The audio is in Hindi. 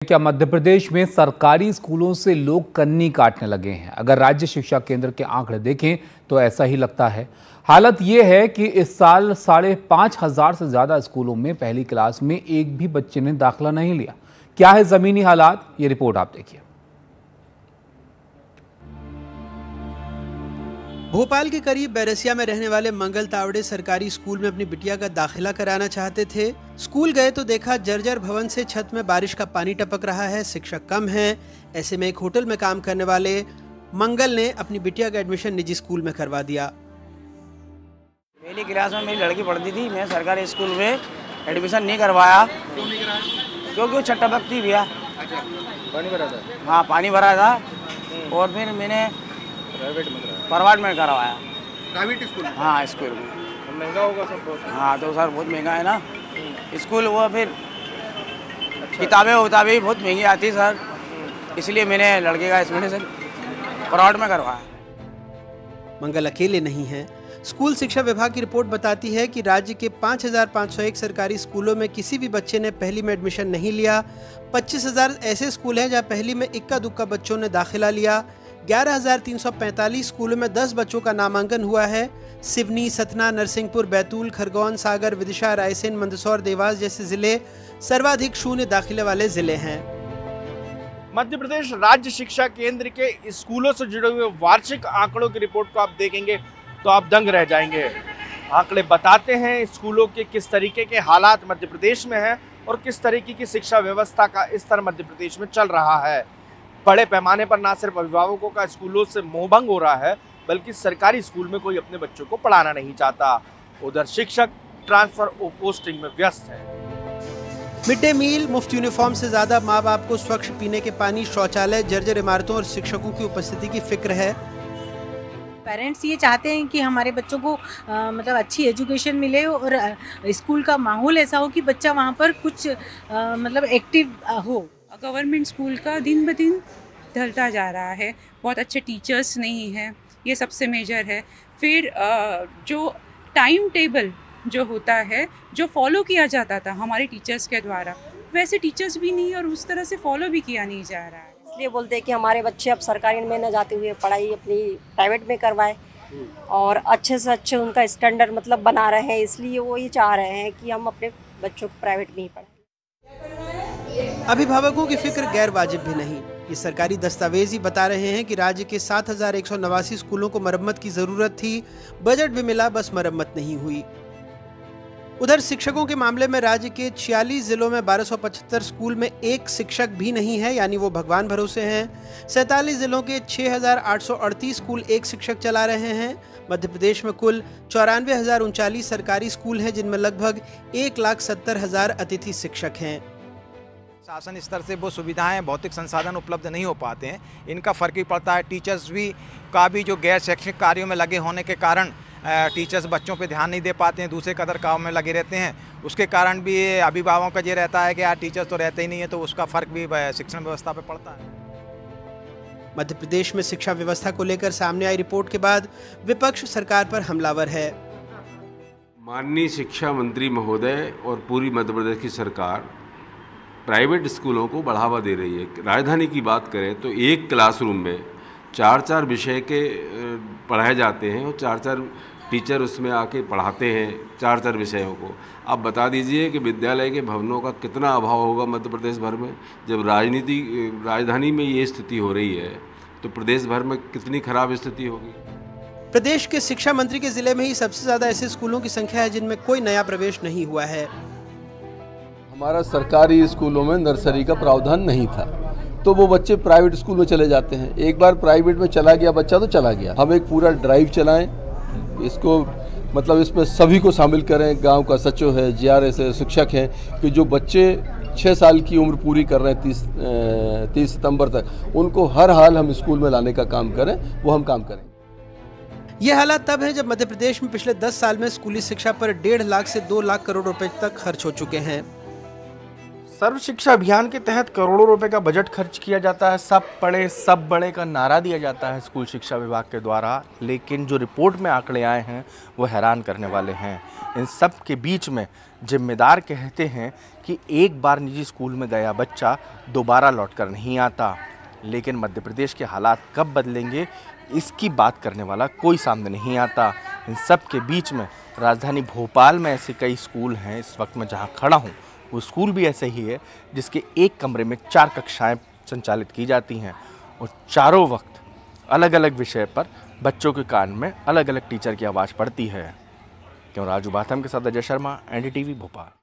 क्या मध्य प्रदेश में सरकारी स्कूलों से लोग कन्नी काटने लगे हैं? अगर राज्य शिक्षा केंद्र के आंकड़े देखें तो ऐसा ही लगता है। हालत यह है कि इस साल 5,500 से ज्यादा स्कूलों में पहली क्लास में एक भी बच्चे ने दाखिला नहीं लिया। क्या है जमीनी हालात, ये रिपोर्ट आप देखिए। भोपाल के करीब बैरसिया में रहने वाले मंगल तावड़े सरकारी स्कूल में अपनी बिटिया का दाखिला कराना चाहते थे। स्कूल गए तो देखा जर्जर भवन से छत में बारिश का पानी टपक रहा है, शिक्षक कम हैं। ऐसे में एक होटल में काम करने वाले मंगल ने अपनी बिटिया का एडमिशन निजी स्कूल में करवा दिया। पहली क्लास में मेरी लड़की पढ़ती थी, मैं सरकारी स्कूल में एडमिशन नहीं करवाया। क्यों नहीं कराया? क्योंकि वो छत टपकती भैया। अच्छा, पानी भरा था? हाँ, पानी भरा था और फिर मैंने प्राइवेट में करवाया। Private school? हाँ, स्कूल में। तो महंगा होगा सब बहुत? हाँ, तो सर बहुत महंगा है ना स्कूल। वो फिर किताबें भी बहुत महंगी आती सर, इसलिए मैंने लड़के का एडमिशन प्राइवेट में करवाया। मंगल अकेले नहीं हैं। स्कूल शिक्षा विभाग की रिपोर्ट बताती है कि राज्य के 5,501 सरकारी स्कूलों में किसी भी बच्चे ने पहली में एडमिशन नहीं लिया। 25,000 ऐसे स्कूल हैं जहां पहली में इक्का दुक्का बच्चों ने दाखिला लिया। 11,345 स्कूलों में 10 बच्चों का नामांकन हुआ है। सिवनी, सतना, नरसिंहपुर, बैतूल, खरगोन, सागर, विदिशा, रायसेन, मंदसौर, देवास जैसे जिले सर्वाधिक शून्य दाखिले वाले जिले हैं। मध्य प्रदेश राज्य शिक्षा केंद्र के स्कूलों से जुड़े हुए वार्षिक आंकड़ों की रिपोर्ट को आप देखेंगे तो आप दंग रह जाएंगे। आंकड़े बताते हैं स्कूलों के किस तरीके के हालात मध्य प्रदेश में हैं और किस तरीके की शिक्षा व्यवस्था का स्तर मध्य प्रदेश में चल रहा है। बड़े पैमाने पर न सिर्फ अभिभावकों का स्कूलों से मोहभंग हो रहा है, बल्कि सरकारी स्कूल में कोई अपने बच्चों को पढ़ाना नहीं चाहता। उधर शिक्षक ट्रांसफर और पोस्टिंग में व्यस्त है। मिड डे मील, मुफ्त यूनिफॉर्म से ज्यादा माँ बाप को स्वच्छ पीने के पानी, शौचालय, जर्जर इमारतों और शिक्षकों की उपस्थिति की फिक्र है। पेरेंट्स ये चाहते हैं कि हमारे बच्चों को मतलब अच्छी एजुकेशन मिले और स्कूल का माहौल ऐसा हो कि बच्चा वहाँ पर कुछ मतलब एक्टिव हो। गवर्नमेंट स्कूल का दिन ब दिन ढलता जा रहा है, बहुत अच्छे टीचर्स नहीं हैं, ये सबसे मेजर है। फिर जो टाइम टेबल जो होता है, जो फॉलो किया जाता था हमारे टीचर्स के द्वारा, वैसे टीचर्स भी नहीं और उस तरह से फॉलो भी किया नहीं जा रहा है। इसलिए बोलते हैं कि हमारे बच्चे अब सरकारी में न जाते हुए पढ़ाई अपनी प्राइवेट में करवाएं और अच्छे से अच्छे उनका स्टैंडर्ड मतलब बना रहे हैं। इसलिए वो ये चाह रहे हैं कि हम अपने बच्चों को प्राइवेट में ही पढ़ाएं। अभिभावकों की फिक्र गैर वाजिब भी नहीं। ये सरकारी दस्तावेज ही बता रहे हैं कि राज्य के 7,189 स्कूलों को मरम्मत की जरूरत थी, बजट भी मिला, बस मरम्मत नहीं हुई। उधर शिक्षकों के मामले में राज्य के 46 जिलों में 1275 स्कूल में एक शिक्षक भी नहीं है, यानी वो भगवान भरोसे हैं। 47 जिलों के 6,838 स्कूल एक शिक्षक चला रहे हैं। मध्य प्रदेश में कुल 94,039 सरकारी स्कूल हैं, जिनमें लगभग 1,70,000 अतिथि शिक्षक हैं। शासन स्तर से वो सुविधाएं, भौतिक संसाधन उपलब्ध नहीं हो पाते हैं, इनका फर्क ही पड़ता है। टीचर्स भी जो गैर शैक्षणिक कार्यों में लगे होने के कारण टीचर्स बच्चों पे ध्यान नहीं दे पाते हैं, दूसरे कदर काम में लगे रहते हैं। उसके कारण भी अभिभावकों का ये रहता है कि यार टीचर्स तो रहते ही नहीं है, तो उसका फर्क भी शिक्षण व्यवस्था पे पड़ता है। मध्य प्रदेश में शिक्षा व्यवस्था को लेकर सामने आई रिपोर्ट के बाद विपक्ष सरकार पर हमलावर है। माननीय शिक्षा मंत्री महोदय और पूरी मध्य प्रदेश की सरकार प्राइवेट स्कूलों को बढ़ावा दे रही है। राजधानी की बात करें तो एक क्लासरूम में 4-4 विषय के पढ़ाए जाते हैं और 4-4 टीचर उसमें आके पढ़ाते हैं 4-4 विषयों को। आप बता दीजिए कि विद्यालय के भवनों का कितना अभाव होगा मध्य प्रदेश भर में। जब राजधानी में ये स्थिति हो रही है तो प्रदेश भर में कितनी खराब स्थिति होगी। प्रदेश के शिक्षा मंत्री के जिले में ही सबसे ज्यादा ऐसे स्कूलों की संख्या है जिनमें कोई नया प्रवेश नहीं हुआ है। हमारा सरकारी स्कूलों में नर्सरी का प्रावधान नहीं था, तो वो बच्चे प्राइवेट स्कूल में चले जाते हैं। एक बार प्राइवेट में चला गया बच्चा तो चला गया। हम एक पूरा ड्राइव चलाएं, इसको मतलब इसमें सभी को शामिल करें, गांव का सचिव है, GRS है, शिक्षक हैं, कि जो बच्चे 6 साल की उम्र पूरी कर रहे हैं 30 सितंबर तक, उनको हर हाल हम स्कूल में लाने का काम करें, वो हम काम करें। ये हालात तब है जब मध्य प्रदेश में पिछले 10 साल में स्कूली शिक्षा पर 1.5 लाख से 2 लाख करोड़ रुपए तक खर्च हो चुके हैं। सर्व शिक्षा अभियान के तहत करोड़ों रुपए का बजट खर्च किया जाता है। सब पढ़े सब बड़े का नारा दिया जाता है स्कूल शिक्षा विभाग के द्वारा, लेकिन जो रिपोर्ट में आंकड़े आए हैं वो हैरान करने वाले हैं। इन सब के बीच में जिम्मेदार कहते हैं कि एक बार निजी स्कूल में गया बच्चा दोबारा लौटकर नहीं आता, लेकिन मध्य प्रदेश के हालात कब बदलेंगे इसकी बात करने वाला कोई सामने नहीं आता। इन सब के बीच में राजधानी भोपाल में ऐसे कई स्कूल हैं इस वक्त मैं जहाँ खड़ा हूँ, वो स्कूल भी ऐसे ही है जिसके एक कमरे में 4 कक्षाएं संचालित की जाती हैं और चारों वक्त अलग अलग विषय पर बच्चों के कान में अलग अलग टीचर की आवाज़ पड़ती है। क्यों राजू बाथम के साथ अजय शर्मा, NDTV भोपाल।